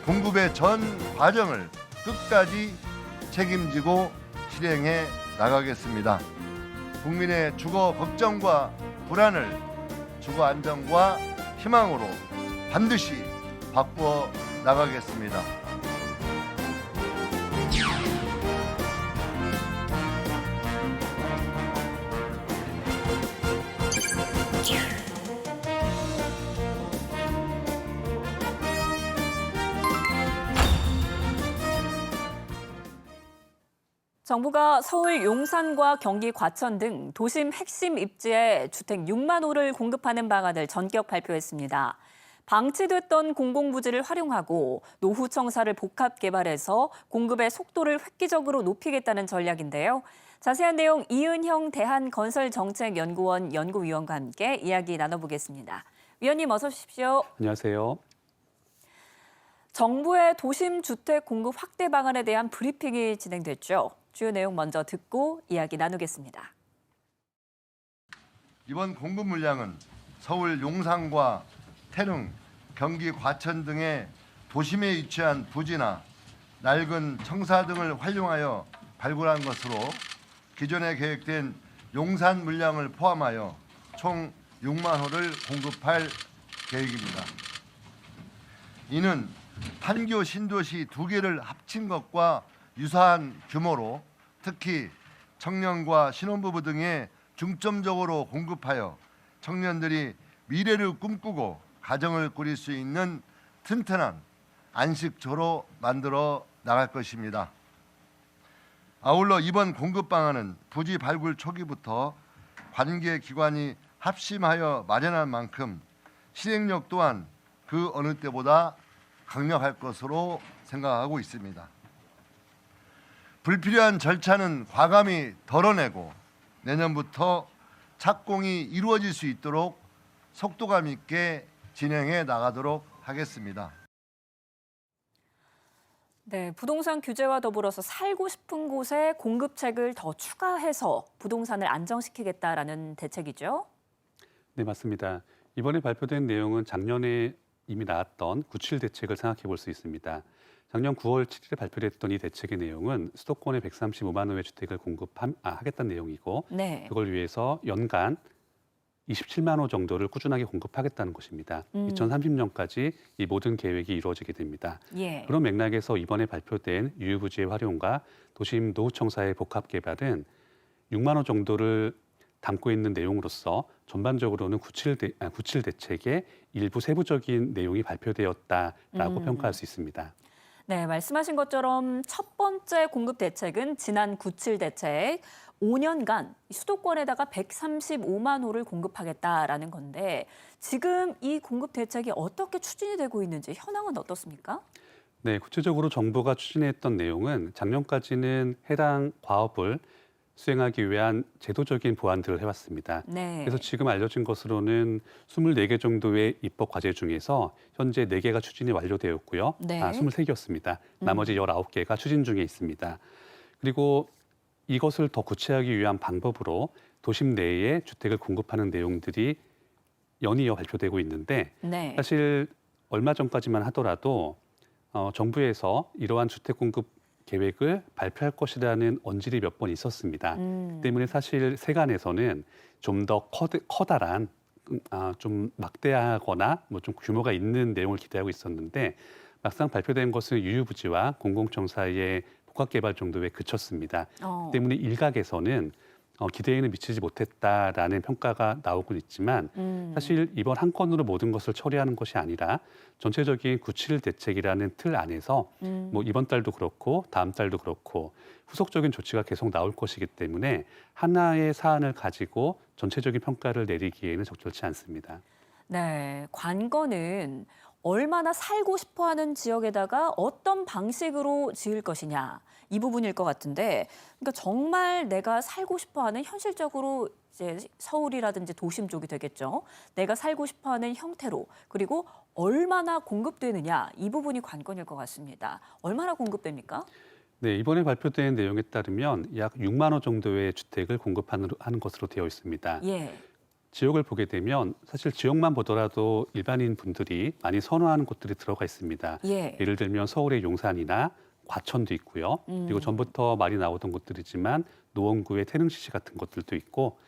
공급의 전 과정을 끝까지 책임지고 실행해 나가겠습니다. 국민의 주거 걱정과 불안을 주거 안정과 희망으로 반드시 바꾸어 나가겠습니다. 정부가 서울 용산과 경기 과천 등 도심 핵심 입지에 주택 6만 호를 공급하는 방안을 전격 발표했습니다. 방치됐던 공공부지를 활용하고 노후 청사를 복합 개발해서 공급의 속도를 획기적으로 높이겠다는 전략인데요. 자세한 내용 이은형 대한건설정책연구원 연구위원과 함께 이야기 나눠보겠습니다. 위원님 어서 오십시오. 안녕하세요. 정부의 도심 주택 공급 확대 방안에 대한 브리핑이 진행됐죠. 주요 내용 먼저 듣고 이야기 나누겠습니다. 이번 공급 물량은 서울 용산과 태릉, 경기 과천 등의 도심에 위치한 부지나 낡은 청사 등을 활용하여 발굴한 것으로 기존에 계획된 용산 물량을 포함하여 총 6만 호를 공급할 계획입니다. 이는 판교 신도시 2개를 합친 것과 유사한 규모로 특히 청년과 신혼부부 등에 중점적으로 공급하여 청년들이 미래를 꿈꾸고 가정을 꾸릴 수 있는 튼튼한 안식처로 만들어 나갈 것입니다. 아울러 이번 공급 방안은 부지 발굴 초기부터 관계 기관이 합심하여 마련한 만큼 실행력 또한 그 어느 때보다 강력할 것으로 생각하고 있습니다. 불필요한 절차는 과감히 덜어내고 내년부터 착공이 이루어질 수 있도록 속도감 있게 진행해 나가도록 하겠습니다. 네, 부동산 규제와 더불어서 살고 싶은 곳에 공급책을 더 추가해서 부동산을 안정시키겠다라는 대책이죠. 네, 맞습니다. 이번에 발표된 내용은 작년에 이미 나왔던 97 대책을 생각해 볼 수 있습니다. 작년 9월 7일에 발표됐던 이 대책의 내용은 수도권에 135만 호의 주택을 공급하겠다는 내용이고 네. 그걸 위해서 연간 27만 호 정도를 꾸준하게 공급하겠다는 것입니다. 2030년까지 이 모든 계획이 이루어지게 됩니다. 예. 그런 맥락에서 이번에 발표된 유휴부지의 활용과 도심 노후청사의 복합 개발은 6만 호 정도를 담고 있는 내용으로서 전반적으로는 97 대책의 일부 세부적인 내용이 발표되었다라고 평가할 수 있습니다. 네, 말씀하신 것처럼 첫 번째 공급 대책은 지난 97 대책 5년간 수도권에다가 135만 호를 공급하겠다라는 건데 지금 이 공급 대책이 어떻게 추진이 되고 있는지 현황은 어떻습니까? 네, 구체적으로 정부가 추진했던 내용은 작년까지는 해당 과업을 수행하기 위한 제도적인 보완들을 해왔습니다. 네. 그래서 지금 알려진 것으로는 24개 정도의 입법 과제 중에서 현재 4개가 추진이 완료되었고요. 네. 23개였습니다. 나머지 19개가 추진 중에 있습니다. 그리고 이것을 더 구체화하기 위한 방법으로 도심 내에 주택을 공급하는 내용들이 연이어 발표되고 있는데 네. 사실 얼마 전까지만 하더라도 정부에서 이러한 주택 공급 계획을 발표할 것이라는 언질이 몇 번 있었습니다. 때문에 사실 세간에서는 좀 더 커다란, 좀 막대하거나 뭐 좀 규모가 있는 내용을 기대하고 있었는데 막상 발표된 것은 유휴부지와 공공청사의 복합개발 정도에 그쳤습니다. 때문에 일각에서는 기대에는 미치지 못했다라는 평가가 나오고 있지만 사실 이번 한 건으로 모든 것을 처리하는 것이 아니라 전체적인 97 대책이라는 틀 안에서 뭐 이번 달도 그렇고 다음 달도 그렇고 후속적인 조치가 계속 나올 것이기 때문에 하나의 사안을 가지고 전체적인 평가를 내리기에는 적절치 않습니다. 네, 관건은 얼마나 살고 싶어하는 지역에다가 어떤 방식으로 지을 것이냐 이 부분일 것 같은데, 그러니까 정말 내가 살고 싶어하는 현실적으로 이제 서울이라든지 도심 쪽이 되겠죠. 내가 살고 싶어하는 형태로 그리고 얼마나 공급되느냐 이 부분이 관건일 것 같습니다. 얼마나 공급됩니까? 네, 이번에 발표된 내용에 따르면 약 6만 호 정도의 주택을 공급하는 것으로 되어 있습니다. 예. 지역을 보게 되면 사실 지역만 보더라도 일반인 분들이 많이 선호하는 곳들이 들어가 있습니다. 예. 예를 들면 서울의 용산이나 과천도 있고요. 그리고 전부터 많이 나오던 곳들이지만 노원구의 태릉시시 같은 것들도 있고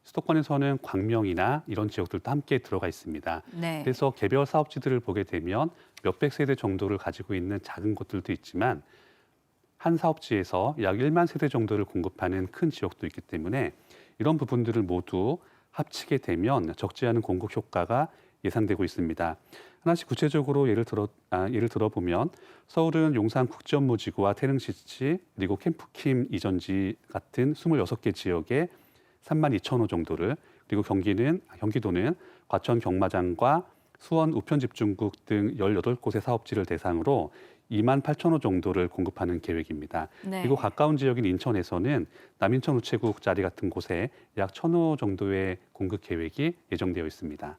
수도권에서는 광명이나 이런 지역들도 함께 들어가 있습니다. 네. 그래서 개별 사업지들을 보게 되면 몇백 세대 정도를 가지고 있는 작은 곳들도 있지만 한 사업지에서 약 1만 세대 정도를 공급하는 큰 지역도 있기 때문에 이런 부분들을 모두 합치게 되면 적지 않은 공급 효과가 예상되고 있습니다. 하나씩 구체적으로 예를 들어보면 서울은 용산 국제업무지구와 태릉시티 그리고 캠프킴 이전지 같은 26개 지역에 3만 2천 호 정도를 그리고 경기도는 과천 경마장과 수원 우편집중국 등 18곳의 사업지를 대상으로 2만 8천 호 정도를 공급하는 계획입니다. 네. 그리고 가까운 지역인 인천에서는 남인천 우체국 자리 같은 곳에 약 1,000호 정도의 공급 계획이 예정되어 있습니다.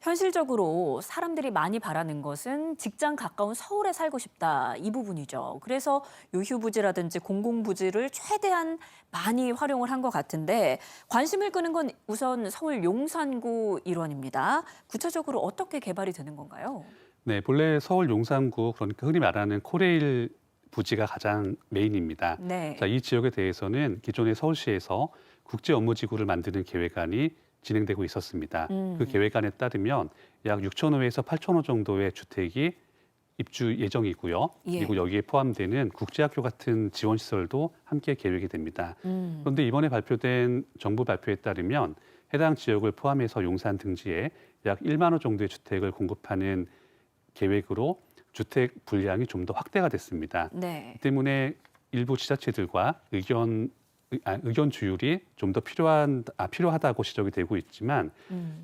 현실적으로 사람들이 많이 바라는 것은 직장 가까운 서울에 살고 싶다 이 부분이죠. 그래서 유휴부지라든지 공공부지를 최대한 많이 활용을 한 것 같은데 관심을 끄는 건 우선 서울 용산구 일원입니다. 구체적으로 어떻게 개발이 되는 건가요? 네, 본래 서울 용산구 그러니까 흔히 말하는 코레일 부지가 가장 메인입니다. 네. 자, 이 지역에 대해서는 기존의 서울시에서 국제업무지구를 만드는 계획안이 진행되고 있었습니다. 그 계획안에 따르면 약 6,000호에서 8,000호 정도의 주택이 입주 예정이고요. 예. 그리고 여기에 포함되는 국제학교 같은 지원시설도 함께 계획이 됩니다. 그런데 이번에 발표된 정부 발표에 따르면 해당 지역을 포함해서 용산 등지에 약 1만 호 정도의 주택을 공급하는 계획으로 주택 분량이 좀 더 확대가 됐습니다. 네. 이 때문에 일부 지자체들과 의견 주율이 좀 더 필요하다고 지적이 되고 있지만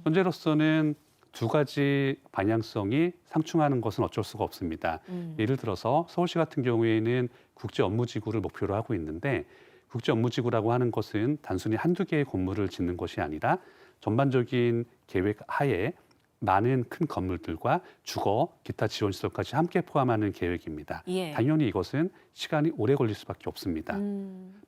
현재로서는 두 가지 방향성이 상충하는 것은 어쩔 수가 없습니다. 예를 들어서 서울시 같은 경우에는 국제업무지구를 목표로 하고 있는데 국제업무지구라고 하는 것은 단순히 한두 개의 건물을 짓는 것이 아니라 전반적인 계획 하에 많은 큰 건물들과 주거, 기타 지원시설까지 함께 포함하는 계획입니다. 예. 당연히 이것은 시간이 오래 걸릴 수밖에 없습니다.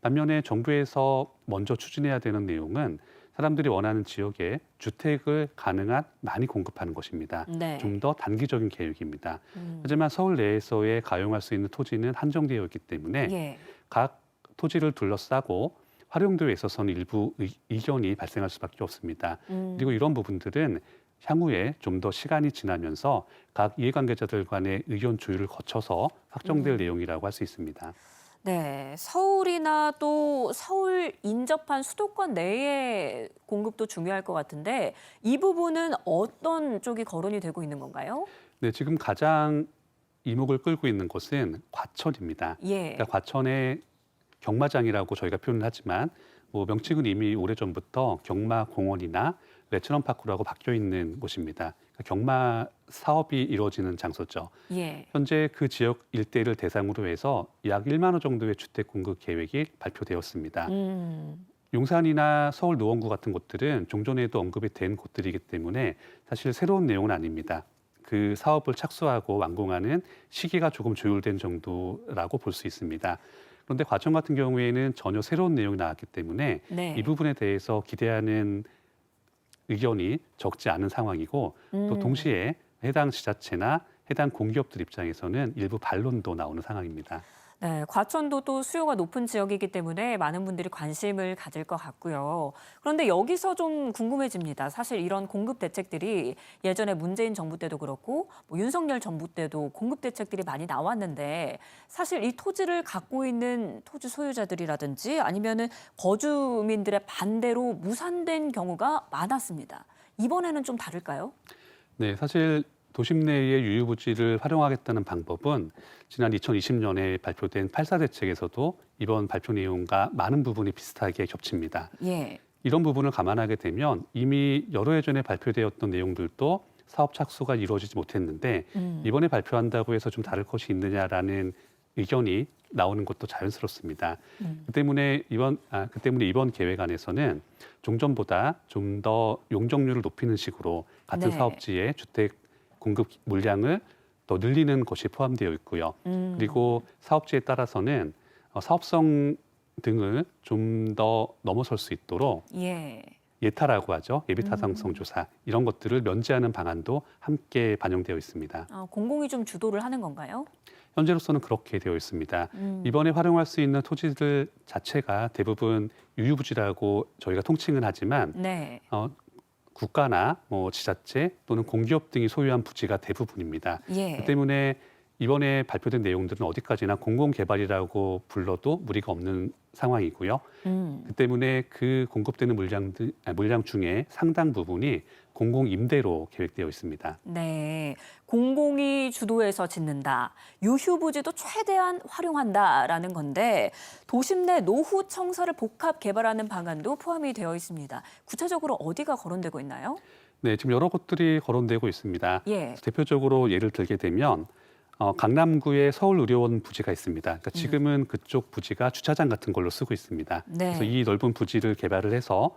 반면에 정부에서 먼저 추진해야 되는 내용은 사람들이 원하는 지역에 주택을 가능한 많이 공급하는 것입니다. 네. 좀 더 단기적인 계획입니다. 하지만 서울 내에서의 가용할 수 있는 토지는 한정되어 있기 때문에 예. 각 토지를 둘러싸고 활용도에 있어서는 일부 이견이 발생할 수밖에 없습니다. 그리고 이런 부분들은 향후에 좀 더 시간이 지나면서 각 이해관계자들 간의 의견 조율을 거쳐서 확정될 내용이라고 할 수 있습니다. 네, 서울이나 또 서울 인접한 수도권 내의 공급도 중요할 것 같은데 이 부분은 어떤 쪽이 거론이 되고 있는 건가요? 네, 지금 가장 이목을 끌고 있는 곳은 과천입니다. 예. 그러니까 과천의 경마장이라고 저희가 표현을 하지만 명칭은 이미 오래전부터 경마공원이나 레츠런파크라고 바뀌어 있는 곳입니다. 그러니까 경마 사업이 이루어지는 장소죠. 예. 현재 그 지역 일대를 대상으로 해서 약 1만 호 정도의 주택 공급 계획이 발표되었습니다. 용산이나 서울 노원구 같은 곳들은 종전에도 언급이 된 곳들이기 때문에 사실 새로운 내용은 아닙니다. 그 사업을 착수하고 완공하는 시기가 조금 조율된 정도라고 볼 수 있습니다. 그런데 과천 같은 경우에는 전혀 새로운 내용이 나왔기 때문에 네. 이 부분에 대해서 기대하는 의견이 적지 않은 상황이고 또 동시에 해당 지자체나 해당 공기업들 입장에서는 일부 반론도 나오는 상황입니다. 네, 과천도 또 수요가 높은 지역이기 때문에 많은 분들이 관심을 가질 것 같고요. 그런데 여기서 좀 궁금해집니다. 사실 이런 공급 대책들이 예전에 문재인 정부 때도 그렇고 윤석열 정부 때도 공급 대책들이 많이 나왔는데 사실 이 토지를 갖고 있는 토지 소유자들이라든지 아니면은 거주민들의 반대로 무산된 경우가 많았습니다. 이번에는 좀 다를까요? 네, 사실 도심 내의 유휴부지를 활용하겠다는 방법은 지난 2020년에 발표된 8.4 대책에서도 이번 발표 내용과 많은 부분이 비슷하게 겹칩니다. 예. 이런 부분을 감안하게 되면 이미 여러 해 전에 발표되었던 내용들도 사업 착수가 이루어지지 못했는데 이번에 발표한다고 해서 좀 다를 것이 있느냐라는 의견이 나오는 것도 자연스럽습니다. 그 때문에 이번 계획안에서는 종전보다 좀 더 용적률을 높이는 식으로 같은 네. 사업지에 주택 공급 물량을 더 늘리는 것이 포함되어 있고요. 그리고 사업지에 따라서는 사업성 등을 좀 더 넘어설 수 있도록 예. 예타라고 하죠. 예비타당성 조사 이런 것들을 면제하는 방안도 함께 반영되어 있습니다. 공공이 좀 주도를 하는 건가요? 현재로서는 그렇게 되어 있습니다. 이번에 활용할 수 있는 토지들 자체가 대부분 유유부지라고 저희가 통칭은 하지만 네. 국가나 뭐 지자체 또는 공기업 등이 소유한 부지가 대부분입니다. 예. 그 때문에 이번에 발표된 내용들은 어디까지나 공공개발이라고 불러도 무리가 없는 상황이고요. 그 때문에 그 공급되는 물량 중에 상당 부분이 공공임대로 계획되어 있습니다. 네, 공공이 주도해서 짓는다. 유휴부지도 최대한 활용한다라는 건데 도심 내 노후 청사를 복합 개발하는 방안도 포함이 되어 있습니다. 구체적으로 어디가 거론되고 있나요? 네, 지금 여러 곳들이 거론되고 있습니다. 예. 대표적으로 예를 들게 되면 강남구에 서울의료원 부지가 있습니다. 그러니까 지금은 그쪽 부지가 주차장 같은 걸로 쓰고 있습니다. 네. 그래서 이 넓은 부지를 개발을 해서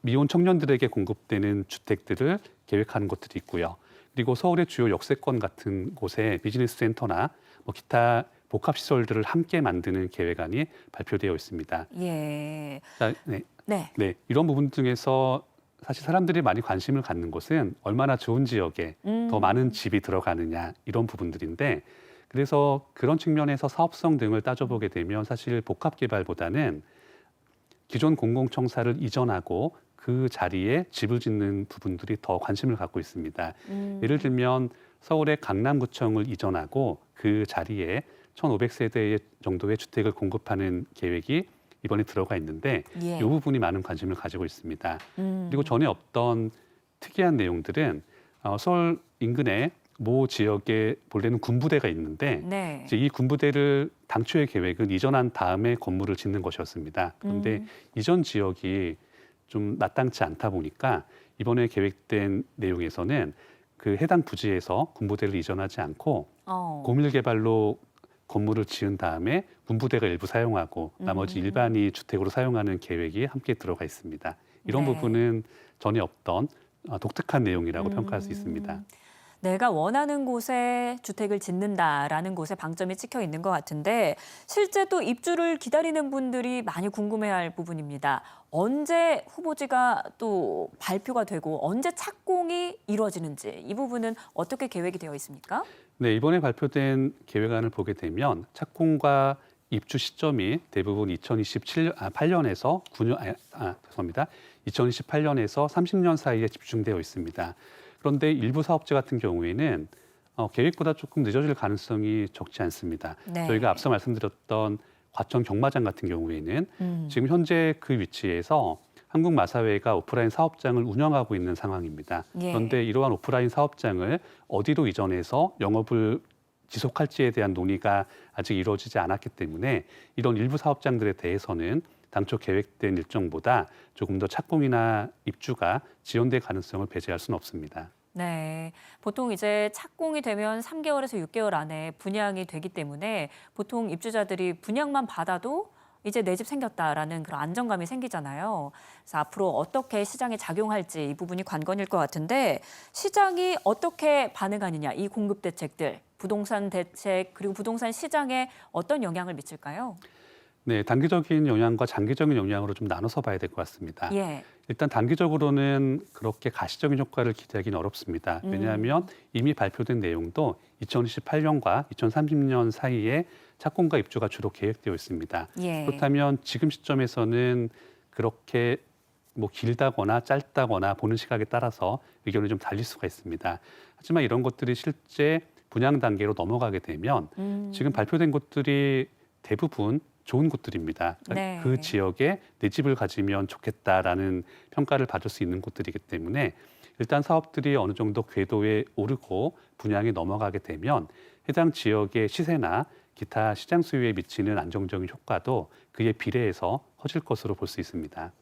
미혼 청년들에게 공급되는 주택들을 계획하는 것들이 있고요. 그리고 서울의 주요 역세권 같은 곳에 비즈니스 센터나 뭐 기타 복합 시설들을 함께 만드는 계획안이 발표되어 있습니다. 예. 자, 네, 이런 부분 중에서 사실 사람들이 많이 관심을 갖는 것은 얼마나 좋은 지역에 더 많은 집이 들어가느냐 이런 부분들인데 그래서 그런 측면에서 사업성 등을 따져보게 되면 사실 복합 개발보다는 기존 공공청사를 이전하고 그 자리에 집을 짓는 부분들이 더 관심을 갖고 있습니다. 예를 들면 서울의 강남구청을 이전하고 그 자리에 1,500세대 정도의 주택을 공급하는 계획이 이번에 들어가 있는데 예. 이 부분이 많은 관심을 가지고 있습니다. 그리고 전에 없던 특이한 내용들은 서울 인근에 모 지역에 본래는 군부대가 있는데 네. 이제 이 군부대를 당초의 계획은 이전한 다음에 건물을 짓는 것이었습니다. 그런데 이전 지역이 좀 마땅치 않다 보니까 이번에 계획된 내용에서는 그 해당 부지에서 군부대를 이전하지 않고 고밀 개발로 건물을 지은 다음에 군부대가 일부 사용하고 나머지 일반이 주택으로 사용하는 계획이 함께 들어가 있습니다. 이런 네. 부분은 전에 없던 독특한 내용이라고 평가할 수 있습니다. 내가 원하는 곳에 주택을 짓는다라는 곳에 방점이 찍혀 있는 것 같은데 실제 또 입주를 기다리는 분들이 많이 궁금해할 부분입니다. 언제 후보지가 또 발표가 되고 언제 착공이 이루어지는지 이 부분은 어떻게 계획이 되어 있습니까? 네, 이번에 발표된 계획안을 보게 되면 착공과 입주 시점이 대부분 2028년에서 2028년에서 30년 사이에 집중되어 있습니다. 그런데 일부 사업체 같은 경우에는 계획보다 조금 늦어질 가능성이 적지 않습니다. 네. 저희가 앞서 말씀드렸던 과천 경마장 같은 경우에는 지금 현재 그 위치에서 한국마사회가 오프라인 사업장을 운영하고 있는 상황입니다. 예. 그런데 이러한 오프라인 사업장을 어디로 이전해서 영업을 지속할지에 대한 논의가 아직 이루어지지 않았기 때문에 이런 일부 사업장들에 대해서는 당초 계획된 일정보다 조금 더 착공이나 입주가 지연될 가능성을 배제할 수는 없습니다. 네, 보통 이제 착공이 되면 3개월에서 6개월 안에 분양이 되기 때문에 보통 입주자들이 분양만 받아도 이제 내 집 생겼다라는 그런 안정감이 생기잖아요. 그래서 앞으로 어떻게 시장에 작용할지 이 부분이 관건일 것 같은데 시장이 어떻게 반응하느냐, 이 공급 대책들, 부동산 대책 그리고 부동산 시장에 어떤 영향을 미칠까요? 네, 단기적인 영향과 장기적인 영향으로 좀 나눠서 봐야 될 것 같습니다. 예. 일단 단기적으로는 그렇게 가시적인 효과를 기대하기는 어렵습니다. 왜냐하면 이미 발표된 내용도 2028년과 2030년 사이에 착공과 입주가 주로 계획되어 있습니다. 예. 그렇다면 지금 시점에서는 그렇게 뭐 길다거나 짧다거나 보는 시각에 따라서 의견이 좀 달릴 수가 있습니다. 하지만 이런 것들이 실제 분양 단계로 넘어가게 되면 지금 발표된 곳들이 대부분 좋은 곳들입니다. 그러니까 네. 그 지역에 내 집을 가지면 좋겠다라는 평가를 받을 수 있는 곳들이기 때문에 일단 사업들이 어느 정도 궤도에 오르고 분양이 넘어가게 되면 해당 지역의 시세나 기타 시장 수요에 미치는 안정적인 효과도 그에 비례해서 커질 것으로 볼 수 있습니다.